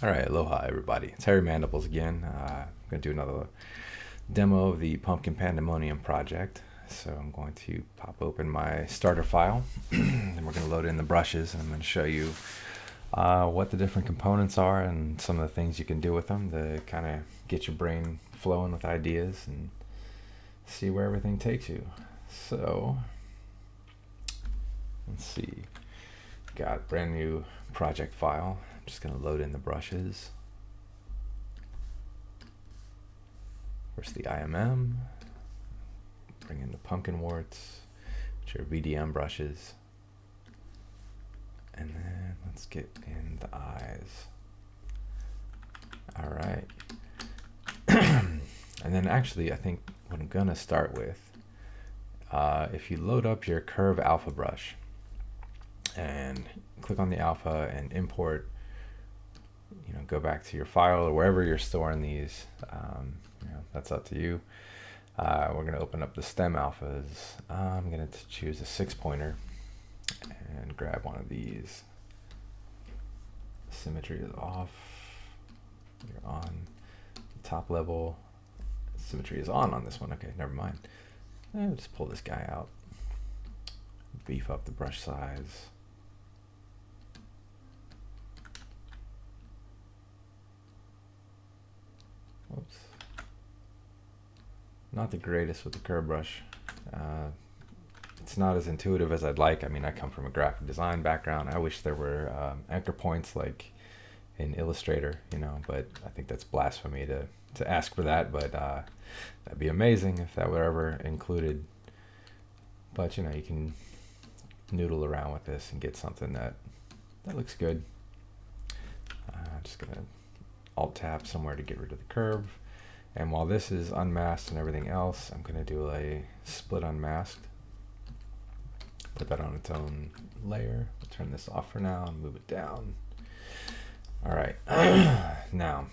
All right, aloha everybody. It's Harry Mandibles again. I'm going to do another demo of the Pumpkin Pandemonium Project. So I'm going to pop open my starter file, and we're going to load in the brushes, and I'm going to show you what the different components are and some of the things you can do with them to kind of get your brain flowing with ideas and see where everything takes you. So let's see. Got a brand new project file. I'm just going to load in the brushes. First the Imm, bring in the pumpkin warts, which are VDM brushes, and then let's get in the eyes. All right. And then actually, I think what I'm gonna start with, if you load up your Curve Alpha brush and click on the alpha and import, go back to your file or wherever you're storing these. That's up to you. We're going to open up the stem alphas. I'm going to choose a 6-pointer and grab one of these. Symmetry is off. You're on the top level. Symmetry is on this one. Okay, never mind. I'll just pull this guy out. Beef up the brush size. Whoops. Not the greatest with the curve brush. It's not as intuitive as I'd like. I mean, I come from a graphic design background. I wish there were anchor points like in Illustrator, but I think that's blasphemy to ask for that, but that'd be amazing if that were ever included. But, you can noodle around with this and get something that looks good. I'm just going to Alt-tab somewhere to get rid of the curve. And while this is unmasked and everything else, I'm going to do a split unmasked. Put that on its own layer. I'll turn this off for now and move it down. All right. Now,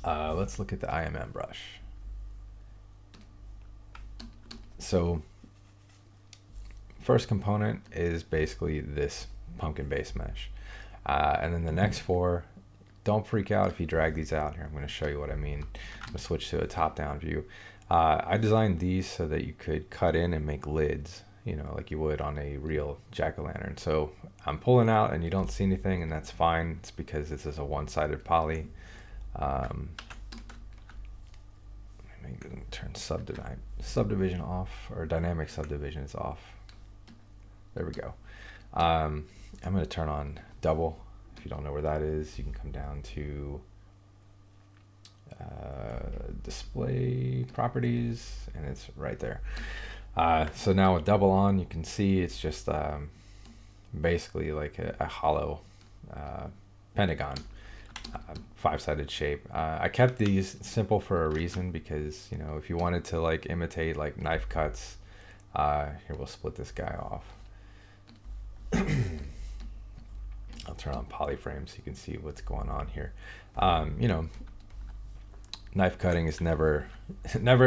let's look at the Imm brush. So, first component is basically this pumpkin base mesh. And then the next four, don't freak out if you drag these out here. I'm going to show you what I mean. I'm going to switch to a top-down view. I designed these so that you could cut in and make lids, like you would on a real jack-o'-lantern. So I'm pulling out and you don't see anything, and that's fine. It's because this is a one-sided poly. Let me turn subdivision off, or dynamic subdivision is off. There we go. I'm going to turn on double. If you don't know where that is, you can come down to display properties, and it's right there. So now with double on, you can see it's just basically like a hollow pentagon, 5-sided shape. I kept these simple for a reason, because if you wanted to like imitate like knife cuts, here we'll split this guy off. I'll turn on polyframe so you can see what's going on here. Knife cutting is never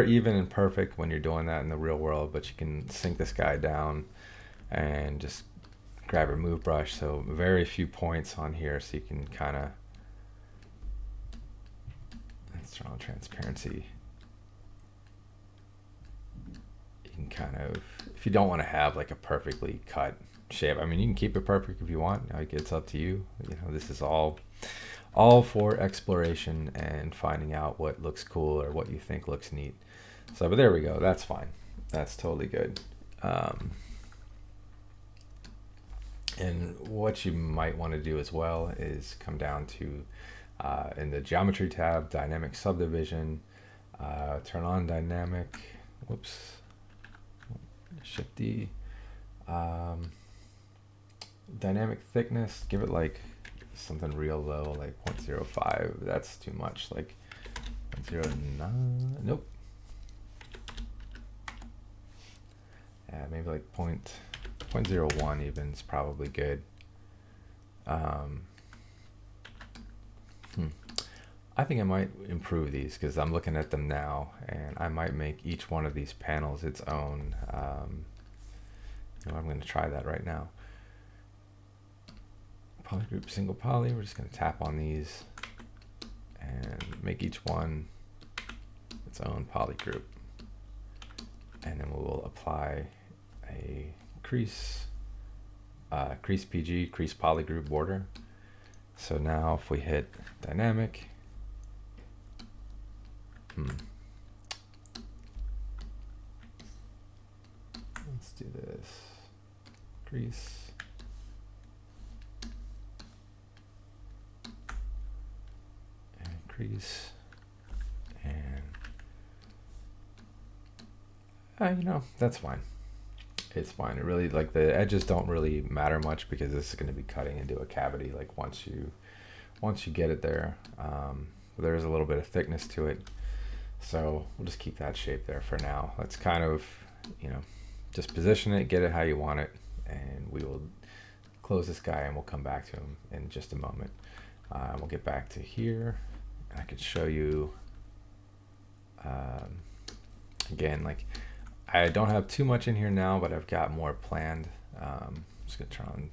even and perfect when you're doing that in the real world, but you can sink this guy down and just grab your move brush. So very few points on here, so you can kind of, let's turn on transparency. You can kind of, if you don't want to have like a perfectly cut shape, I mean, you can keep it perfect if you want. Like, it's up to you. This is all for exploration and finding out what looks cool or what you think looks neat. So, but there we go. That's fine. That's totally good. And what you might want to do as well is come down to in the geometry tab, dynamic subdivision, turn on dynamic. Whoops. Shift D. Dynamic thickness, give it like something real low, like 0.05. That's too much, like 0.09. Nope. Yeah, maybe like 0.01 even is probably good. I think I might improve these, because I'm looking at them now, and I might make each one of these panels its own. I'm going to try that right now. polygroup single poly. We're just going to tap on these and make each one its own polygroup. And then we will apply a crease PG, crease polygroup border. So now if we hit dynamic, let's do this, crease, and crease, and you know, that's fine. It's fine. It really, like, the edges don't really matter much because this is going to be cutting into a cavity. Like once you get it there, there is a little bit of thickness to it. So we'll just keep that shape there for now. Let's kind of, you know, just position it, get it how you want it, and we will close this guy and we'll come back to him in just a moment. We'll get back to here. I could show you, again, like, I don't have too much in here now, but I've got more planned. Just gonna turn on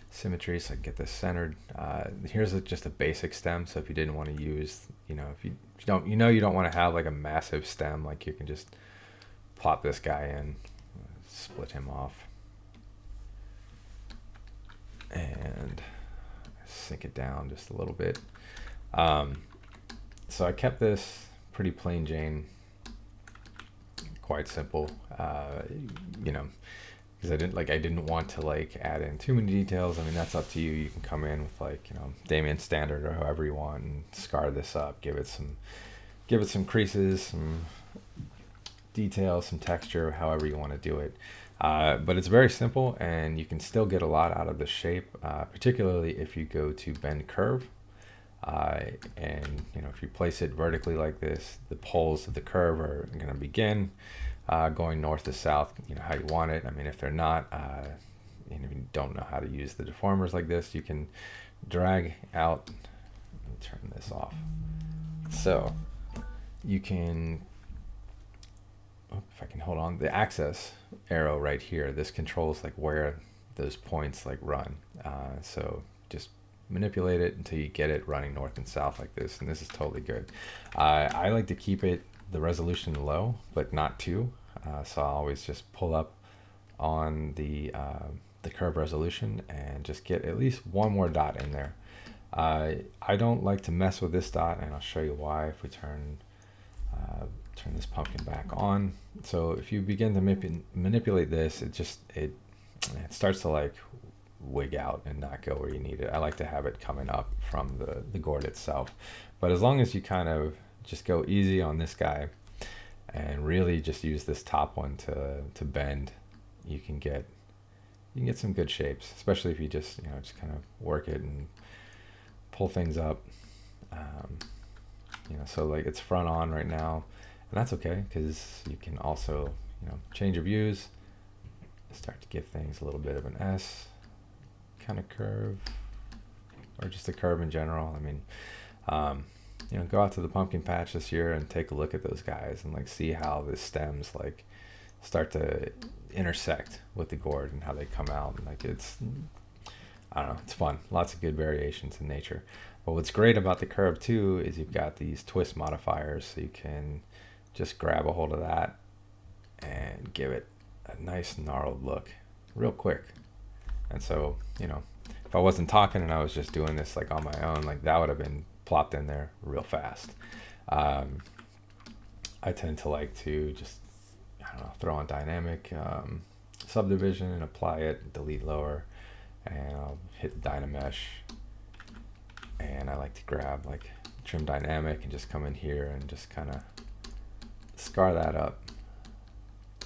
symmetry so I can get this centered. Here's just a basic stem. So if you didn't want to use, you know, if you don't, you don't want to have like a massive stem, like you can just plop this guy in, split him off, and sink it down just a little bit. So I kept this pretty plain Jane, quite simple, you know, because I didn't want to like add in too many details. I mean, that's up to you. You can come in with, like, you know, Damien standard or however you want and scar this up, give it some creases, some detail, some texture, however you want to do it. But it's very simple and you can still get a lot out of the shape, particularly if you go to bend curve. And you know, if you place it vertically like this, the poles of the curve are going to begin going north to south, you know, how you want it. I mean, if they're not, and if you don't know how to use the deformers like this, you can drag out. Let me turn this off. So you can, if I can hold on, the axis arrow right here, this controls like where those points like run. So just manipulate it until you get it running north and south like this, and this is totally good. I like to keep the resolution low, but not too. So I'll always just pull up on the curve resolution and just get at least one more dot in there. I don't like to mess with this dot, and I'll show you why if we turn this pumpkin back on. So if you begin to manipulate this, it starts to like wig out and not go where you need it. I like to have it coming up from the gourd itself. But as long as you kind of just go easy on this guy and really just use this top one to bend, you can get some good shapes, especially if you just kind of work it and pull things up. So like it's front on right now, and that's okay because you can also change your views, start to give things a little bit of an S kind of curve, or just a curve in general. I mean, go out to the pumpkin patch this year and take a look at those guys and like see how the stems like start to intersect with the gourd and how they come out. And like it's fun. Lots of good variations in nature. But what's great about the curve too is you've got these twist modifiers, so you can just grab a hold of that and give it a nice gnarled look real quick. And so, if I wasn't talking and I was just doing this like on my own, like that would have been plopped in there real fast. I tend to like to just, throw on dynamic subdivision and apply it, delete lower, and I'll hit Dynamesh. And I like to grab like trim dynamic and just come in here and just kind of scar that up,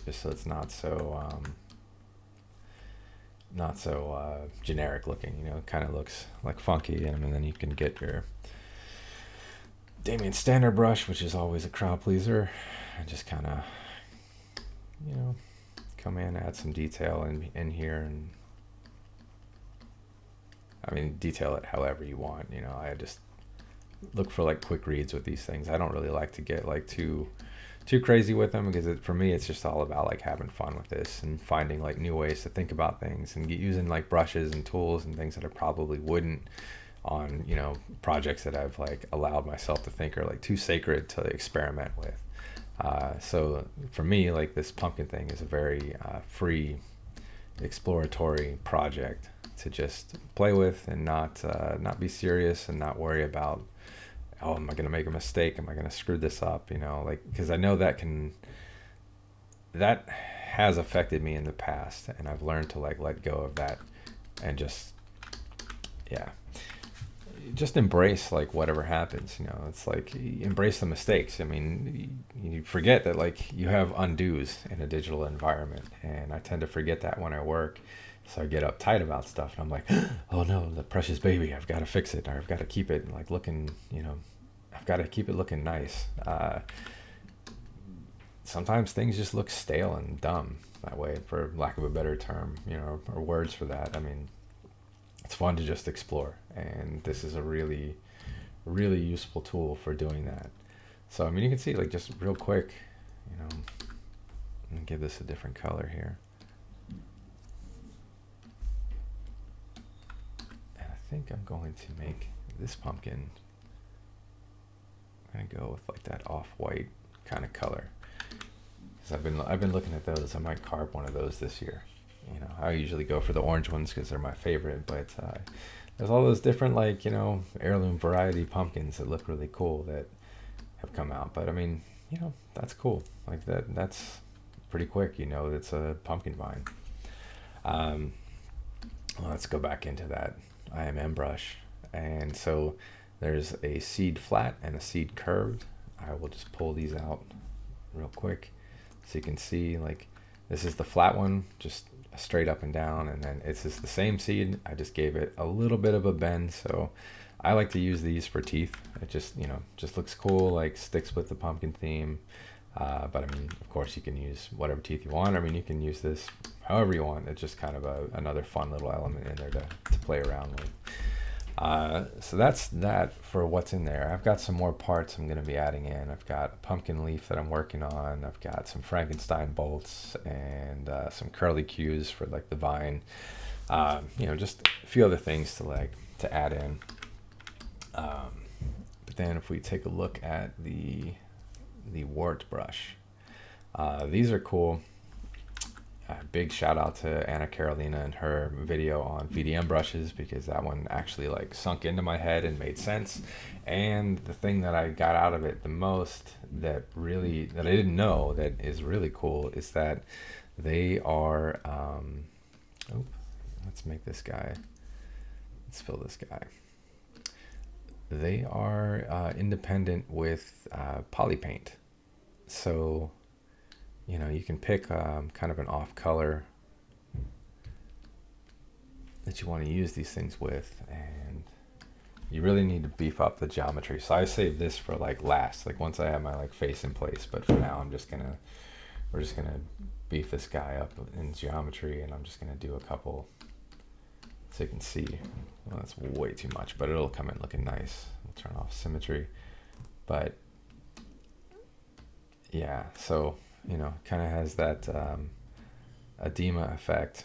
just so it's not so generic looking. It kind of looks like funky. And then you can get your Damien standard brush, which is always a crowd pleaser, and just kind of come in, add some detail in here, and detail it however you want. I just look for like quick reads with these things. I don't really like to get like too too crazy with them, because for me it's just all about like having fun with this and finding like new ways to think about things and using like brushes and tools and things that I probably wouldn't on, you know, projects that I've like allowed myself to think are like too sacred to experiment with. So for me, like this pumpkin thing is a very free, exploratory project to just play with and not be serious and not worry about, oh, am I going to make a mistake? Am I going to screw this up? You know, like, because I know that has affected me in the past, and I've learned to like let go of that and just, yeah, just embrace like whatever happens. You know, it's like embrace the mistakes. I mean, you forget that like you have undos in a digital environment, and I tend to forget that when I work. So I get uptight about stuff, and I'm like, oh no, the precious baby, I've got to fix it, or I've got to keep it like looking, you know, I've got to keep it looking nice. Sometimes things just look stale and dumb that way, for lack of a better term, you know, or words for that. I mean, it's fun to just explore, and this is a really, really useful tool for doing that. So I mean, you can see like just real quick, you know, let me give this a different color here. And I think I'm going to make this pumpkin, I'm gonna go with like that off-white kind of color, because I've been looking at those. I might carve one of those this year. You know, I usually go for the orange ones because they're my favorite, but there's all those different, like, you know, heirloom variety pumpkins that look really cool that have come out. But I mean, you know, that's cool. Like that's pretty quick. You know, it's a pumpkin vine. Well, let's go back into that Imm Brush. And so there's a seed flat and a seed curved. I will just pull these out real quick so you can see, like, this is the flat one, just straight up and down, and then it's just the same seed. I just gave it a little bit of a bend, so I like to use these for teeth. It just, you know, just looks cool, like sticks with the pumpkin theme. But I mean, of course, you can use whatever teeth you want. I mean, you can use this however you want. It's just kind of another fun little element in there to play around with. So that's that for what's in there. I've got some more parts I'm going to be adding in. I've got a pumpkin leaf that I'm working on. I've got some Frankenstein bolts and some curly cues for like the vine. You know, just a few other things to add in. But then if we take a look at the Wart Brush, these are cool. Big shout out to Anna Carolina and her video on VDM brushes, because that one actually like sunk into my head and made sense. And the thing that I got out of it the most, that I didn't know, that is really cool, is that they are let's make this guy, let's fill this guy. They are independent with poly paint. So, you know, you can pick kind of an off color that you want to use these things with, and you really need to beef up the geometry. So I save this for like last, like once I have my like face in place. But for now, we're just gonna beef this guy up in geometry, and I'm just gonna do a couple so you can see. Well, that's way too much, but it'll come in looking nice. We'll turn off symmetry, but yeah, so, you know, kind of has that edema effect.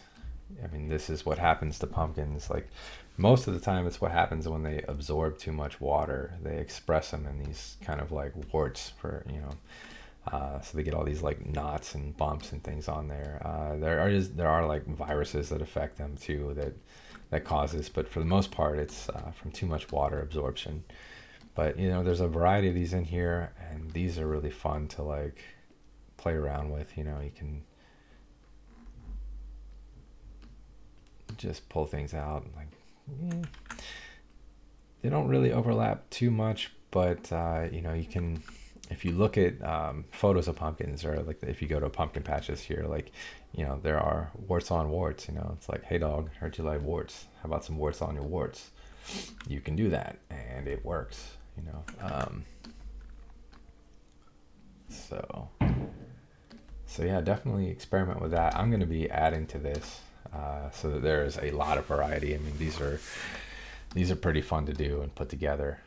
I mean, this is what happens to pumpkins. Like, most of the time, it's what happens when they absorb too much water. They express them in these kind of like warts, for, you know, so they get all these like knots and bumps and things on there. There are like viruses that affect them too, that causes, but for the most part, it's from too much water absorption. But, you know, there's a variety of these in here, and these are really fun to like play around with. You know, you can just pull things out, like, they don't really overlap too much, but you know, you can, if you look at photos of pumpkins, or like if you go to pumpkin patches here, like, you know, there are warts on warts. You know, it's like, hey dog, heard you like warts, how about some warts on your warts? You can do that, and it works, you know. So yeah, definitely experiment with that. I'm going to be adding to this so that there's a lot of variety. I mean, these are pretty fun to do and put together.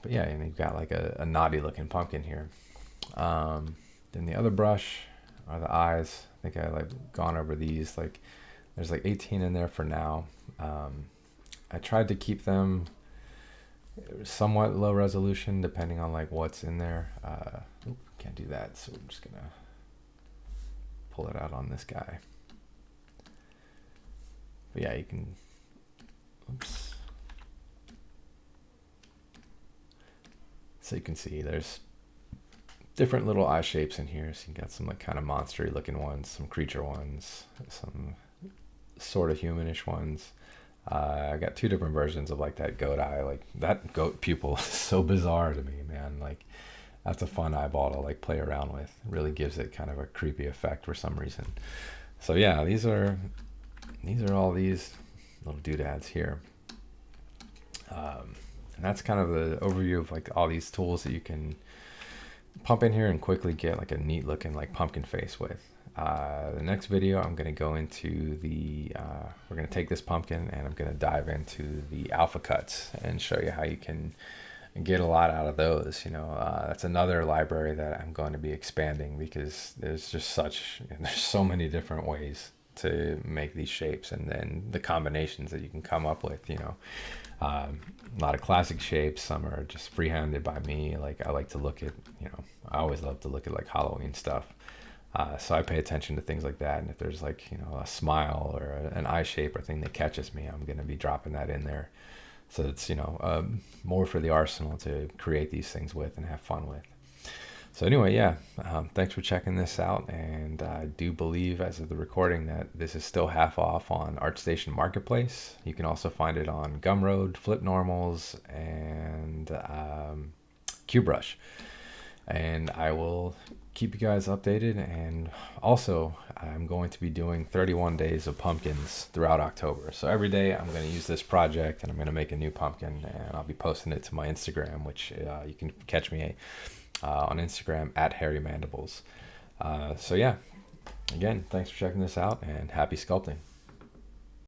But yeah, and you've got like a naughty looking pumpkin here. Then the other brush are the eyes. I think I like gone over these. Like there's like 18 in there for now. I tried to keep them somewhat low resolution depending on like what's in there. Can't do that, so I'm just gonna pull it out on this guy. But yeah, you can, oops. So you can see there's different little eye shapes in here. So you got some like kind of monstery looking ones, some creature ones, some sort of humanish ones. I got two different versions of like that goat eye. Like that goat pupil is so bizarre to me, man. Like that's a fun eyeball to like play around with. It really gives it kind of a creepy effect for some reason. So yeah, these are all these little doodads here. And that's kind of the overview of like all these tools that you can pump in here and quickly get like a neat looking like pumpkin face with. The next video I'm going to go into the, we're going to take this pumpkin and I'm going to dive into the alpha cuts and show you how you can get a lot out of those. You know, that's another library that I'm going to be expanding because there's just there's so many different ways to make these shapes, and then the combinations that you can come up with, you know. A lot of classic shapes, some are just freehanded by me. Like I like to look at, you know, I always love to look at like Halloween stuff. So I pay attention to things like that, and if there's like, you know, a smile or an eye shape or thing that catches me, I'm going to be dropping that in there. So it's, you know, more for the arsenal to create these things with and have fun with. So anyway, yeah, thanks for checking this out, and I do believe as of the recording that this is still half off on Artstation Marketplace. You can also find it on Gumroad, Flip Normals, and Cuberush. And I will keep you guys updated, and also I'm going to be doing 31 days of pumpkins throughout October. So every day I'm going to use this project and I'm going to make a new pumpkin, and I'll be posting it to my Instagram, which you can catch me on Instagram at Hairy Mandibles. So yeah, again, thanks for checking this out, and happy sculpting.